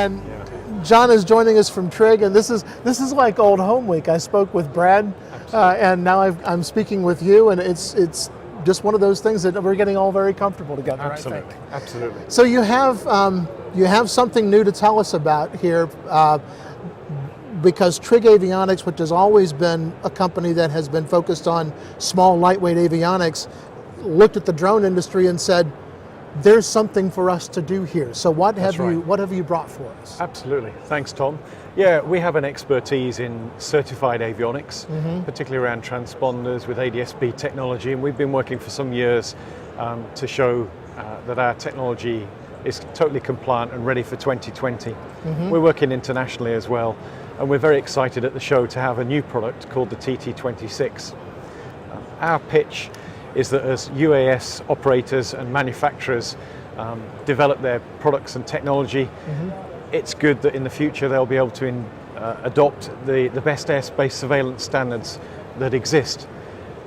And Jon is joining us from Trig, and this is like old home week. I spoke with Brad, and now I'm speaking with you, and it's just one of those things that we're getting all very comfortable together. Absolutely, I think. absolutely. So you have something new to tell us about here, because Trig Avionics, which has always been a company that has been focused on small, lightweight avionics, looked at the drone industry and said, there's something for us to do here. So what have you brought for us? Absolutely, thanks Tom. Yeah, we have an expertise in certified avionics, particularly around transponders with ADS-B technology, and we've been working for some years to show that our technology is totally compliant and ready for 2020. We're working internationally as well, and we're very excited at the show to have a new product called the TT26. Our pitch is that as UAS operators and manufacturers develop their products and technology, it's good that in the future they'll be able to adopt the best airspace surveillance standards that exist.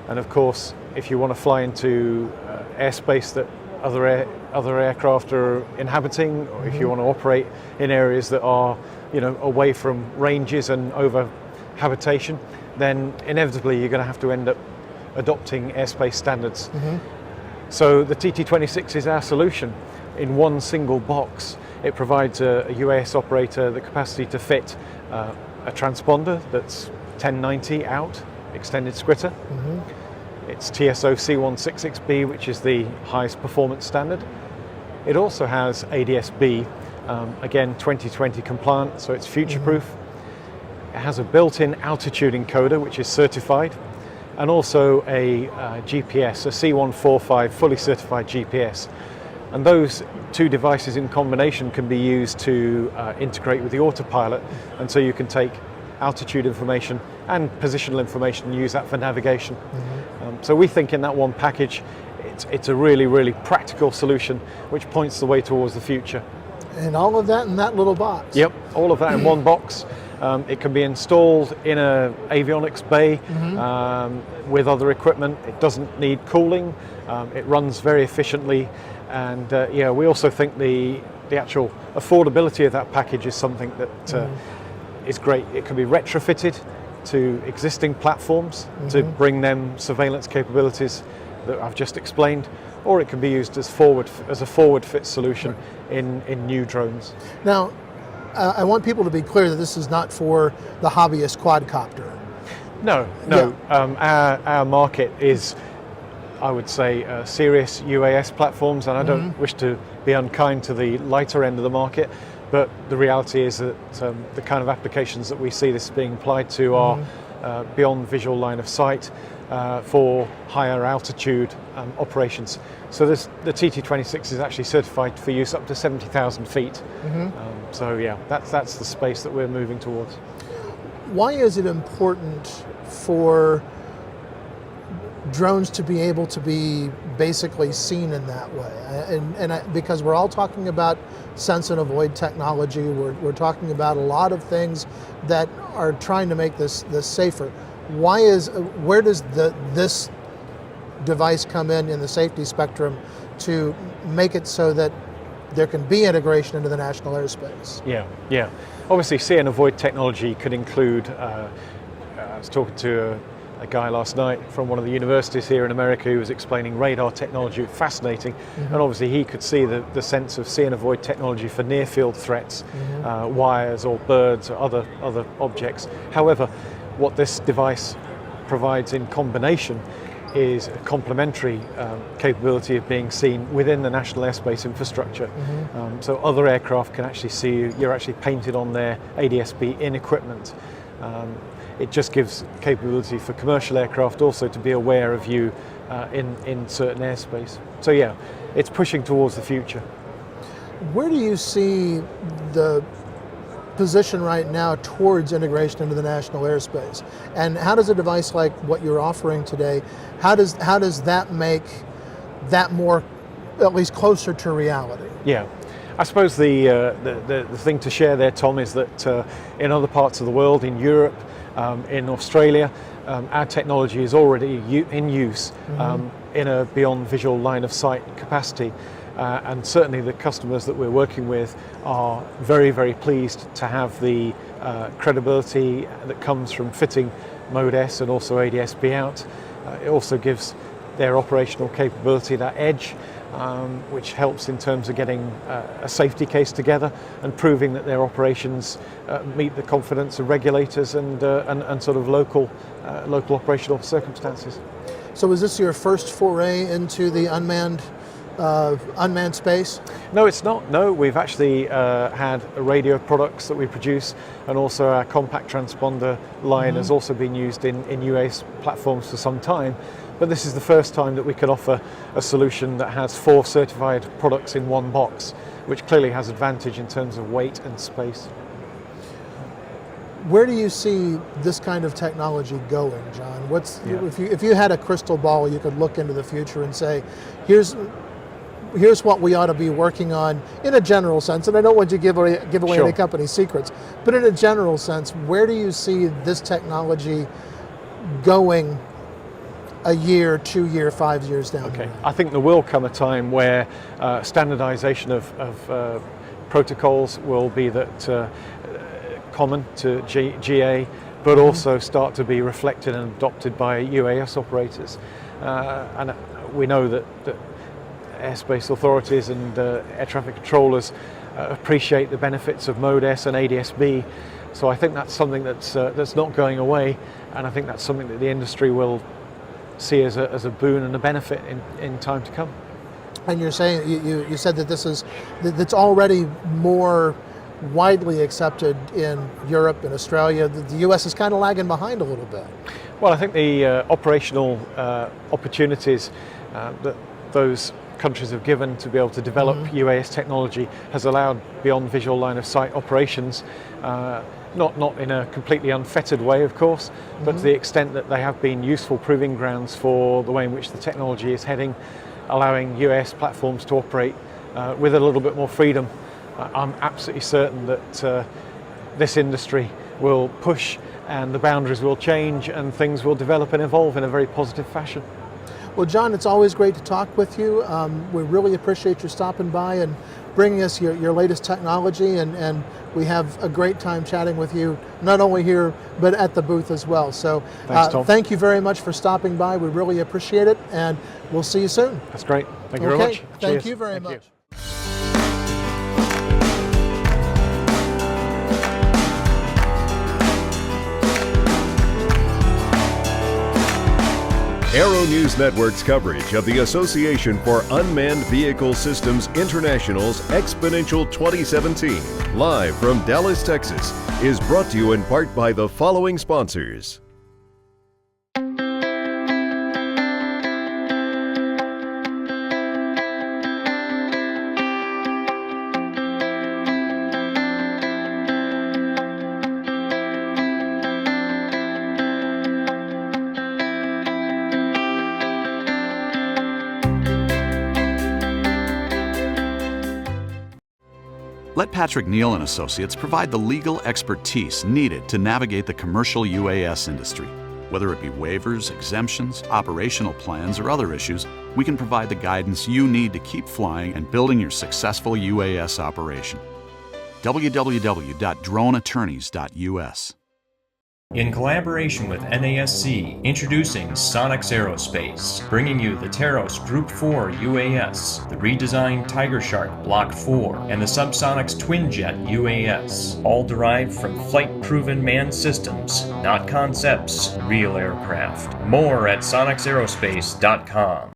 And of course, if you want to fly into airspace that other aircraft are inhabiting, or if you want to operate in areas that are, away from ranges and over habitation, then inevitably you're going to have to end up adopting airspace standards. So the TT26 is our solution in one single box. It provides a UAS operator the capacity to fit a transponder that's 1090 out, extended squitter. It's TSO C166B, which is the highest performance standard. It also has ADS-B, again 2020 compliant, so it's future-proof. It has a built-in altitude encoder, which is certified, and also a GPS, a C145 fully certified GPS. And those two devices in combination can be used to integrate with the autopilot, and so you can take altitude information and positional information and use that for navigation. So we think in that one package, it's a really, really practical solution which points the way towards the future. And all of that in that little box? Yep, all of that in one box. It can be installed in an avionics bay with other equipment. It doesn't need cooling. It runs very efficiently. And we also think the actual affordability of that package is something that is great. It can be retrofitted to existing platforms to bring them surveillance capabilities that I've just explained, or it can be used as a forward fit solution in new drones. Now, I want people to be clear that this is not for the hobbyist quadcopter. No. Yeah. Our market is, I would say, serious UAS platforms, and I don't wish to be unkind to the lighter end of the market, but the reality is that the kind of applications that we see this being applied to are beyond visual line of sight for higher altitude operations. So the TT26 is actually certified for use up to 70,000 feet. So yeah, that's the space that we're moving towards. Why is it important for drones to be able to be basically seen in that way? Because we're all talking about sense and avoid technology, we're talking about a lot of things that are trying to make this safer. Where does this device come in the safety spectrum to make it so that there can be integration into the national airspace? Yeah. Obviously, see and avoid technology could include, I was talking to a guy last night from one of the universities here in America who was explaining radar technology, fascinating, and obviously he could see the sense of see and avoid technology for near field threats, wires or birds or other objects. However, what this device provides in combination is a complementary capability of being seen within the national airspace infrastructure. So other aircraft can actually see you. You're actually painted on their ADS-B in equipment. It just gives capability for commercial aircraft also to be aware of you in certain airspace. So yeah, it's pushing towards the future. Where do you see the position right now towards integration into the national airspace? And how does a device like what you're offering today, how does that make that more, at least closer to reality? Yeah. I suppose the thing to share there, Tom, is that in other parts of the world, in Europe, in Australia, our technology is already in use in a beyond visual line of sight capacity. and certainly the customers that we're working with are very, very pleased to have the credibility that comes from fitting Mode S and also ADS-B out. It also gives their operational capability that edge, which helps in terms of getting a safety case together and proving that their operations meet the confidence of regulators and sort of local operational circumstances. So is this your first foray into the unmanned space? No, it's not. No, we've actually had radio products that we produce, and also our compact transponder line has also been used in UAS platforms for some time. But this is the first time that we can offer a solution that has 4 certified products in one box, which clearly has advantage in terms of weight and space. Where do you see this kind of technology going, John? If you had a crystal ball, you could look into the future and say, here's what we ought to be working on in a general sense, and I don't want you to give away Sure. any company secrets, but in a general sense, where do you see this technology going a year, 2 year, 5 years down the road? I think there will come a time where standardization of protocols will be common to GA, but also start to be reflected and adopted by UAS operators. And we know that airspace authorities and air traffic controllers appreciate the benefits of Mode S and ADS-B. So I think that's something that's not going away, and I think that's something that the industry will see as a boon and a benefit in time to come. And you're saying, you said that that's already more widely accepted in Europe and Australia. The US is kind of lagging behind a little bit. Well, I think the operational opportunities that those countries have given to be able to develop UAS technology has allowed beyond visual line of sight operations, not in a completely unfettered way, of course, but to the extent that they have been useful proving grounds for the way in which the technology is heading, allowing UAS platforms to operate with a little bit more freedom. I'm absolutely certain that this industry will push and the boundaries will change and things will develop and evolve in a very positive fashion. Well, John, it's always great to talk with you. We really appreciate you stopping by and bringing us your latest technology, and we have a great time chatting with you, not only here, but at the booth as well. So Thanks, Tom. Thank you very much for stopping by. We really appreciate it, and we'll see you soon. That's great. Thank you very much. Thank Cheers. you very Thank much. you. Aero-News Network's coverage of the Association for Unmanned Vehicle Systems International's Exponential 2017, live from Dallas, Texas, is brought to you in part by the following sponsors. Let Patrick Neal and Associates provide the legal expertise needed to navigate the commercial UAS industry. Whether it be waivers, exemptions, operational plans, or other issues, we can provide the guidance you need to keep flying and building your successful UAS operation. www.droneattorneys.us. In collaboration with NASC, introducing Sonex Aerospace, bringing you the Taros Group 4 UAS, the redesigned Tiger Shark Block 4, and the Subsonics Twin Jet UAS, all derived from flight-proven manned systems, not concepts, real aircraft. More at sonexaerospace.com.